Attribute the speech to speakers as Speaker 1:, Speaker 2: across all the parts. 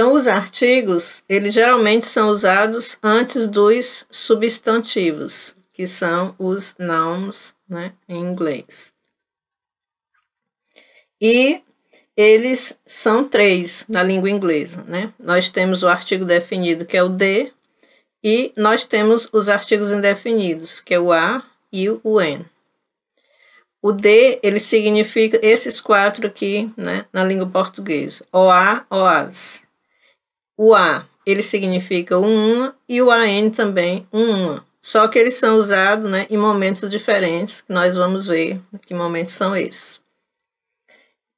Speaker 1: Então, os artigos, eles geralmente são usados antes dos substantivos, que são os nouns, né, em inglês. E eles são 3 na língua inglesa, né? Nós temos o artigo definido, que é o the, e nós temos os artigos indefinidos, que é o a e o n. O de, ele significa esses 4 aqui, né, na língua portuguesa, oa, oas. O a, ele significa uma, e o an também, uma. Só que eles são usados, né, em momentos diferentes, que nós vamos ver que momentos são esses.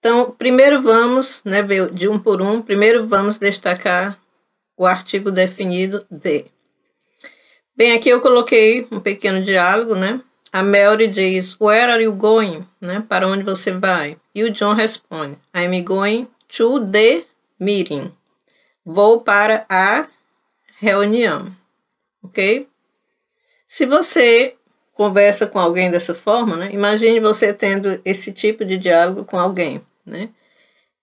Speaker 1: Então, primeiro vamos, né, ver de um por um, primeiro vamos destacar o artigo definido de. Bem, aqui eu coloquei um pequeno diálogo, né? A Mary diz, where are you going? Né? Para onde você vai? E o John responde, I'm going to the meeting. Vou para a reunião, ok? Se você conversa com alguém dessa forma, né? Imagine você tendo esse tipo de diálogo com alguém, né?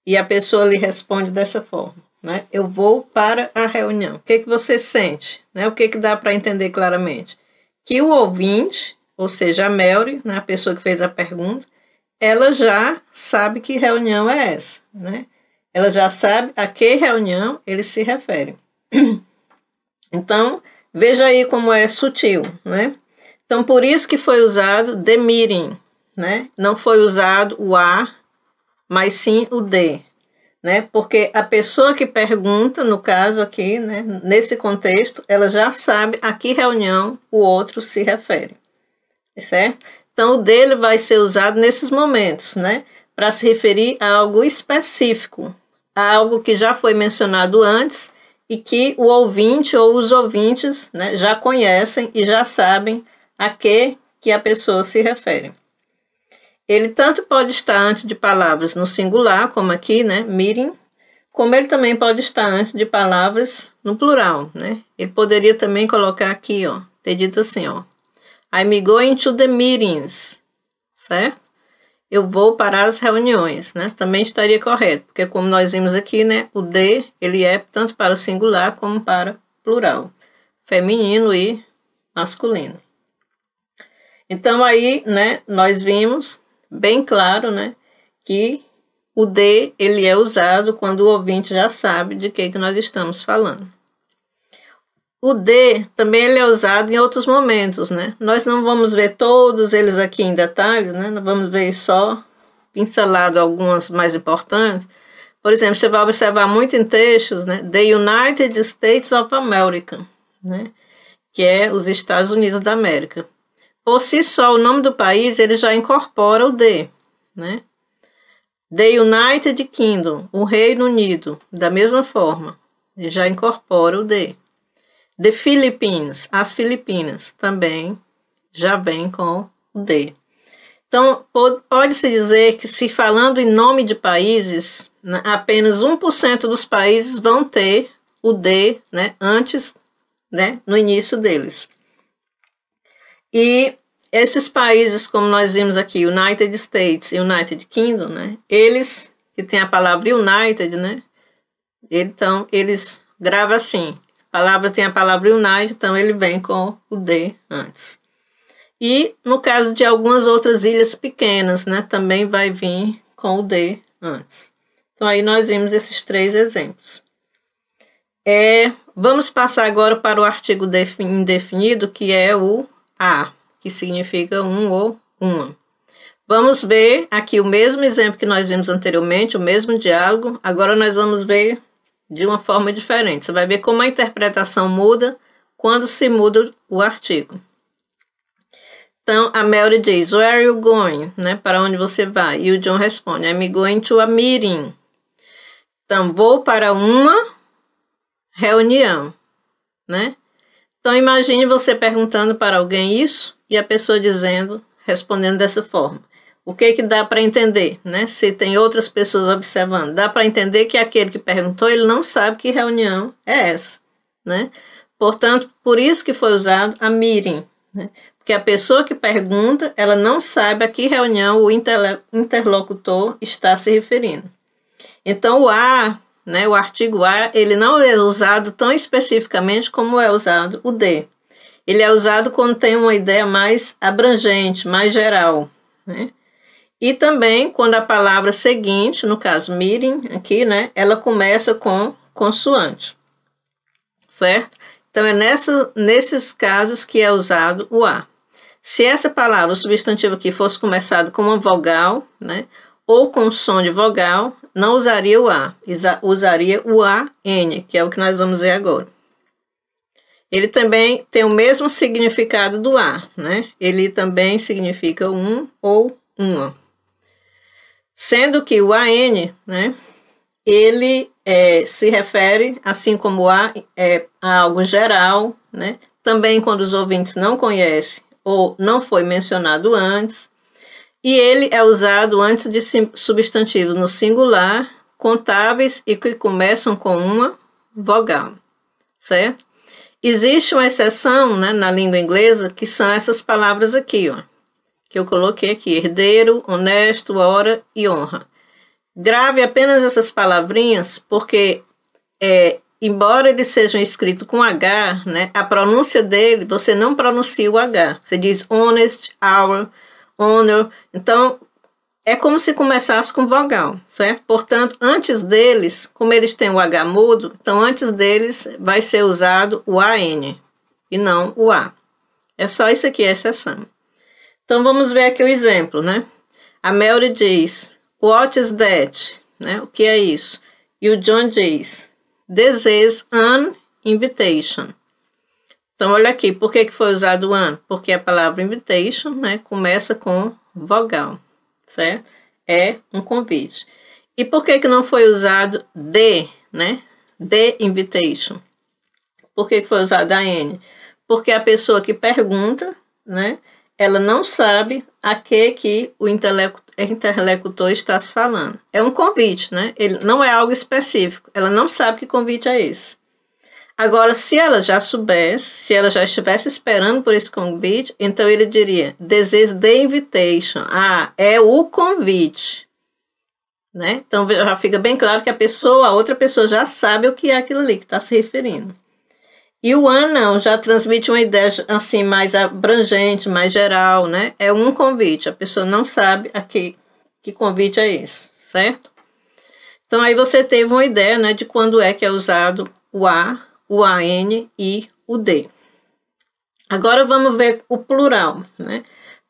Speaker 1: E a pessoa lhe responde dessa forma, né? Eu vou para a reunião. O que você sente? Né? O que dá para entender claramente? Que o ouvinte, ou seja, a Mary, né, a pessoa que fez a pergunta, ela já sabe que reunião é essa, né? Ela já sabe a que reunião ele se refere. Então, veja aí como é sutil, né? Então, por isso que foi usado the meeting, né? Não foi usado o a, mas sim o de, né? Porque a pessoa que pergunta, no caso aqui, né, nesse contexto, ela já sabe a que reunião o outro se refere. Certo? Então, o dele vai ser usado nesses momentos, né? Para se referir a algo específico, a algo que já foi mencionado antes e que o ouvinte ou os ouvintes, né, já conhecem e já sabem a que a pessoa se refere. Ele tanto pode estar antes de palavras no singular, como aqui, né, meeting, como ele também pode estar antes de palavras no plural, né? Ele poderia também colocar aqui, ó, ter dito assim, ó, I'm going to the meetings, certo? Eu vou para as reuniões, né? Também estaria correto, porque como nós vimos aqui, né, o de, ele é tanto para o singular como para o plural, feminino e masculino. Então aí, né, nós vimos bem claro, né, que o de, ele é usado quando o ouvinte já sabe de que nós estamos falando. O de também ele é usado em outros momentos, né? Nós não vamos ver todos eles aqui em detalhes, né? Nós vamos ver só pincelado algumas mais importantes. Por exemplo, você vai observar muito em textos, né? The United States of America, né? Que é os Estados Unidos da América. Por si só, o nome do país ele já incorpora o de, né? The United Kingdom, o Reino Unido, da mesma forma, ele já incorpora o de. The Philippines, as Filipinas, também já vem com o de. Então, pode-se dizer que se falando em nome de países, né, apenas 1% dos países vão ter o de, né, antes, né, no início deles. E esses países, como nós vimos aqui, United States e United Kingdom, né, eles que têm a palavra United, né, então eles gravam assim. A palavra tem a palavra United, então ele vem com o de antes. E no caso de algumas outras ilhas pequenas, né, também vai vir com o de antes. Então aí nós vimos esses 3 exemplos. Vamos passar agora para o artigo indefinido, que é o a, que significa um ou uma. Vamos ver aqui o mesmo exemplo que nós vimos anteriormente, o mesmo diálogo. Agora nós vamos ver de uma forma diferente. Você vai ver como a interpretação muda quando se muda o artigo. Então, a Mary diz, where are you going? Né? Para onde você vai? E o John responde, I'm going to a meeting. Então, vou para uma reunião. Né? Então, imagine você perguntando para alguém isso e a pessoa respondendo dessa forma. O que dá para entender, né? Se tem outras pessoas observando, dá para entender que aquele que perguntou, ele não sabe que reunião é essa, né? Portanto, por isso que foi usado a meeting, né? Porque a pessoa que pergunta, ela não sabe a que reunião o interlocutor está se referindo. Então, o a, né, o artigo a, ele não é usado tão especificamente como é usado o de. Ele é usado quando tem uma ideia mais abrangente, mais geral, né? E também quando a palavra seguinte, no caso meeting, aqui, né, ela começa com consoante, certo? Então é nesses casos que é usado o a. Se essa palavra, o substantivo aqui, fosse começado com uma vogal, né, ou com som de vogal, não usaria o a, usaria o an, que é o que nós vamos ver agora. Ele também tem o mesmo significado do a, né? Ele também significa um ou uma. Sendo que o an, né, ele se refere, assim como o a, a algo geral, né? Também quando os ouvintes não conhecem ou não foi mencionado antes. E ele é usado antes de substantivos no singular, contáveis e que começam com uma vogal, certo? Existe uma exceção, né, na língua inglesa, que são essas palavras aqui, ó, que eu coloquei aqui: herdeiro, honesto, hora e honra. Grave apenas essas palavrinhas, porque embora eles sejam escritos com H, né, a pronúncia dele, você não pronuncia o H. Você diz honest, hour, honor. Então, é como se começasse com vogal, certo? Portanto, antes deles, como eles têm o H mudo, então antes deles vai ser usado o AN e não o A. É só isso aqui, a exceção. Então, vamos ver aqui o exemplo, né? A Mary diz, what is that? Né? O que é isso? E o John diz, this is an invitation. Então, olha aqui, por que foi usado an? Porque a palavra invitation, né, começa com vogal, certo? É um convite. E por que não foi usado the, né? The invitation. Por que foi usado a N? Porque a pessoa que pergunta, né, ela não sabe a que o interlocutor está se falando. É um convite, né? Ele não é algo específico. Ela não sabe que convite é esse. Agora, se ela já soubesse, se ela já estivesse esperando por esse convite, então ele diria, this is the invitation. Ah, é o convite. Né? Então, já fica bem claro que a outra pessoa já sabe o que é aquilo ali que está se referindo. E o an não, já transmite uma ideia assim mais abrangente, mais geral, né? É um convite, a pessoa não sabe que convite é esse, certo? Então, aí você teve uma ideia, né, de quando é que é usado o a, o an e o de. Agora vamos ver o plural, né?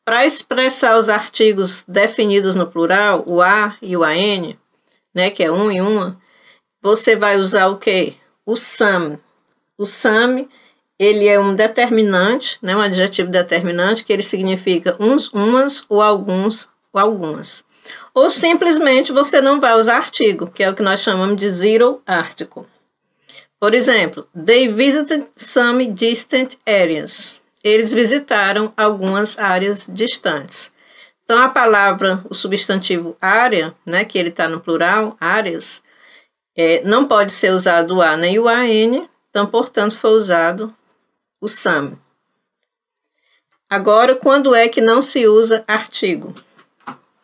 Speaker 1: Para expressar os artigos definidos no plural, o a e o an, né, que é um e uma, você vai usar o quê? O some. O some, ele é um determinante, né, um adjetivo determinante, que ele significa uns, umas ou alguns ou algumas. Ou simplesmente você não vai usar artigo, que é o que nós chamamos de zero article. Por exemplo, they visited some distant areas. Eles visitaram algumas áreas distantes. Então, a palavra, o substantivo área, né, que ele está no plural, áreas, não pode ser usado o a nem o an, então, portanto, foi usado o some. Agora, quando é que não se usa artigo?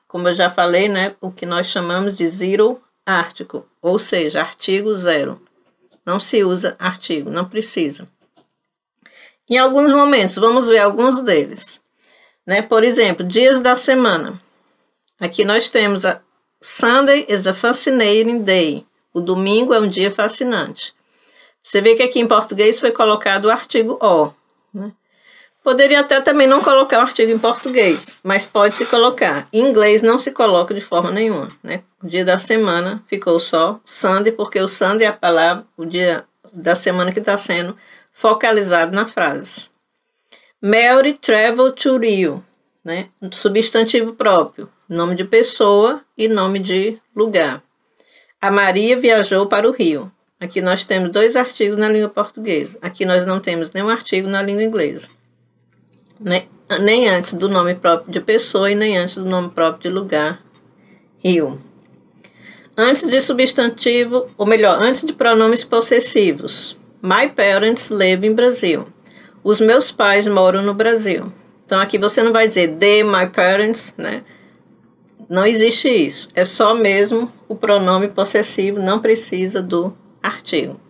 Speaker 1: Como eu já falei, né, o que nós chamamos de zero article, ou seja, artigo zero. Não se usa artigo, não precisa. Em alguns momentos, vamos ver alguns deles. Né? Por exemplo, dias da semana. Aqui nós temos a Sunday is a fascinating day. O domingo é um dia fascinante. Você vê que aqui em português foi colocado o artigo o. Né? Poderia até também não colocar o artigo em português, mas pode se colocar. Em inglês não se coloca de forma nenhuma. Né? O dia da semana ficou só Sunday, porque o Sunday é a palavra, o dia da semana que está sendo focalizado na frase. Mary traveled to Rio. Né? Substantivo próprio, nome de pessoa e nome de lugar. A Maria viajou para o Rio. Aqui nós temos dois artigos na língua portuguesa. Aqui nós não temos nenhum artigo na língua inglesa. Nem antes do nome próprio de pessoa e nem antes do nome próprio de lugar, Rio. Antes de substantivo, ou melhor, antes de pronomes possessivos. My parents live in Brazil. Os meus pais moram no Brasil. Então aqui você não vai dizer the my parents, né? Não existe isso. É só mesmo o pronome possessivo, não precisa do artigo.